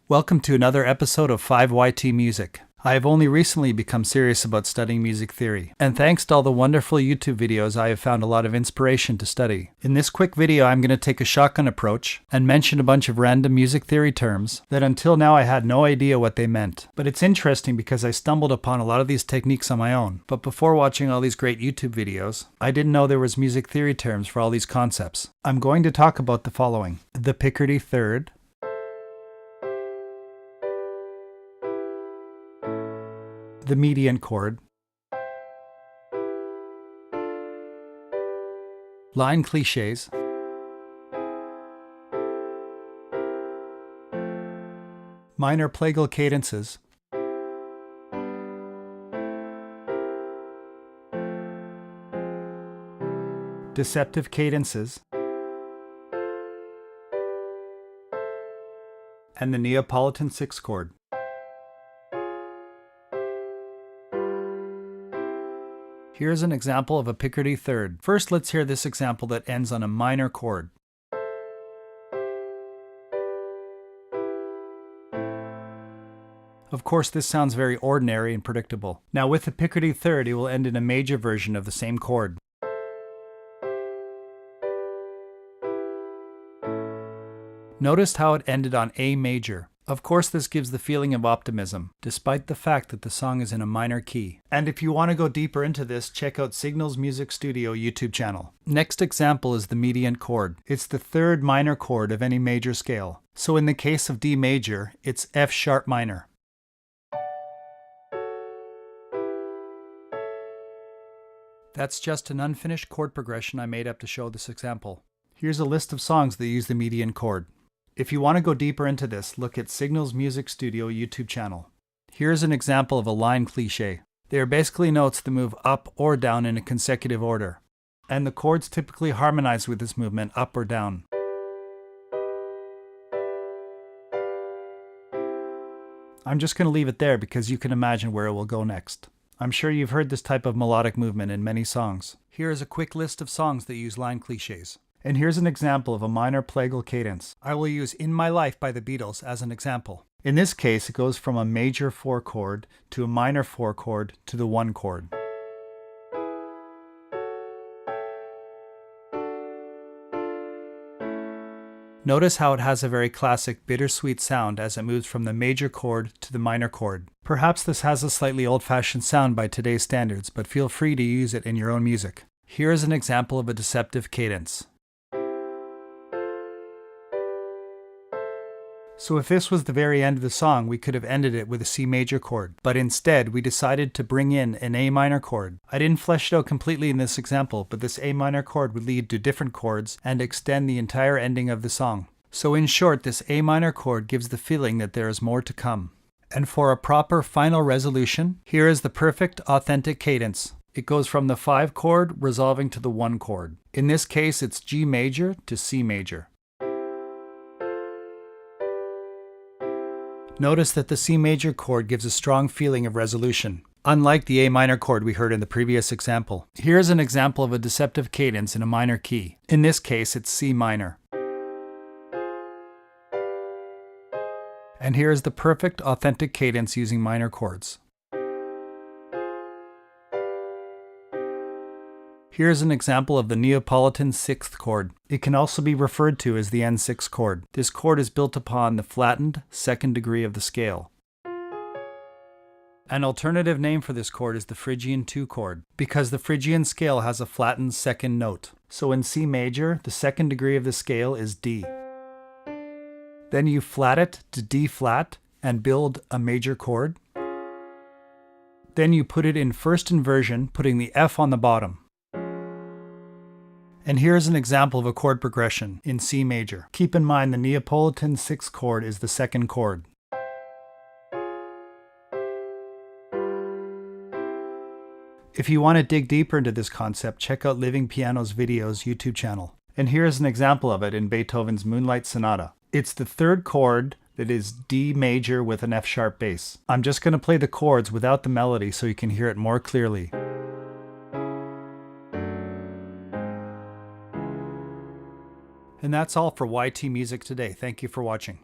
Welcome to another episode of 5YT Music. I have only recently become serious about studying music theory, and thanks to all the wonderful YouTube videos I have found a lot of inspiration to study. In this quick video I'm going to take a shotgun approach and mention a bunch of random music theory terms that until now I had no idea what they meant. But it's interesting because I stumbled upon a lot of these techniques on my own. But before watching all these great YouTube videos, I didn't know there was music theory terms for all these concepts. I'm going to talk about the following: the Picardy third, the median chord, line cliches, minor plagal cadences, deceptive cadences, and the Neapolitan sixth chord. Here's an example of a Picardy third. First, let's hear this example that ends on a minor chord. Of course, this sounds very ordinary and predictable. Now with the Picardy third, it will end in a major version of the same chord. Notice how it ended on A major. Of course, this gives the feeling of optimism, despite the fact that the song is in a minor key. And if you want to go deeper into this, check out Signals Music Studio YouTube channel. Next example is the median chord. It's the third minor chord of any major scale. So in the case of D major, it's F sharp minor. That's just an unfinished chord progression I made up to show this example. Here's a list of songs that use the median chord. If you want to go deeper into this, look at Signals Music Studio YouTube channel. Here's an example of a line cliche. They are basically notes that move up or down in a consecutive order, and the chords typically harmonize with this movement up or down. I'm just going to leave it there because you can imagine where it will go next. I'm sure you've heard this type of melodic movement in many songs. Here is a quick list of songs that use line cliches. And here's an example of a minor plagal cadence. I will use In My Life by the Beatles as an example. In this case, it goes from a major 4 chord to a minor 4 chord to the 1 chord. Notice how it has a very classic bittersweet sound as it moves from the major chord to the minor chord. Perhaps this has a slightly old-fashioned sound by today's standards, but feel free to use it in your own music. Here is an example of a deceptive cadence. So if this was the very end of the song, we could have ended it with a C major chord, but instead we decided to bring in an A minor chord. I didn't flesh it out completely in this example, but this A minor chord would lead to different chords and extend the entire ending of the song. So in short, this A minor chord gives the feeling that there is more to come. And for a proper final resolution, here is the perfect authentic cadence. It goes from the 5 chord resolving to the 1 chord. In this case, it's G major to C major. Notice that the C major chord gives a strong feeling of resolution, unlike the A minor chord we heard in the previous example. Here's an example of a deceptive cadence in a minor key. In this case, it's C minor. And here is the perfect authentic cadence using minor chords. Here's an example of the Neapolitan sixth chord. It can also be referred to as the N6 chord. This chord is built upon the flattened second degree of the scale. An alternative name for this chord is the Phrygian 2 chord, because the Phrygian scale has a flattened second note. So in C major, the second degree of the scale is D. Then you flat it to D flat and build a major chord. Then you put it in first inversion, putting the F on the bottom. And here's an example of a chord progression in C major. Keep in mind the Neapolitan sixth chord is the second chord. If you want to dig deeper into this concept, check out Living Piano's Videos YouTube channel. And here's an example of it in Beethoven's Moonlight Sonata. It's the third chord that is D major with an F sharp bass. I'm just going to play the chords without the melody so you can hear it more clearly. And that's all for YT Music today. Thank you for watching.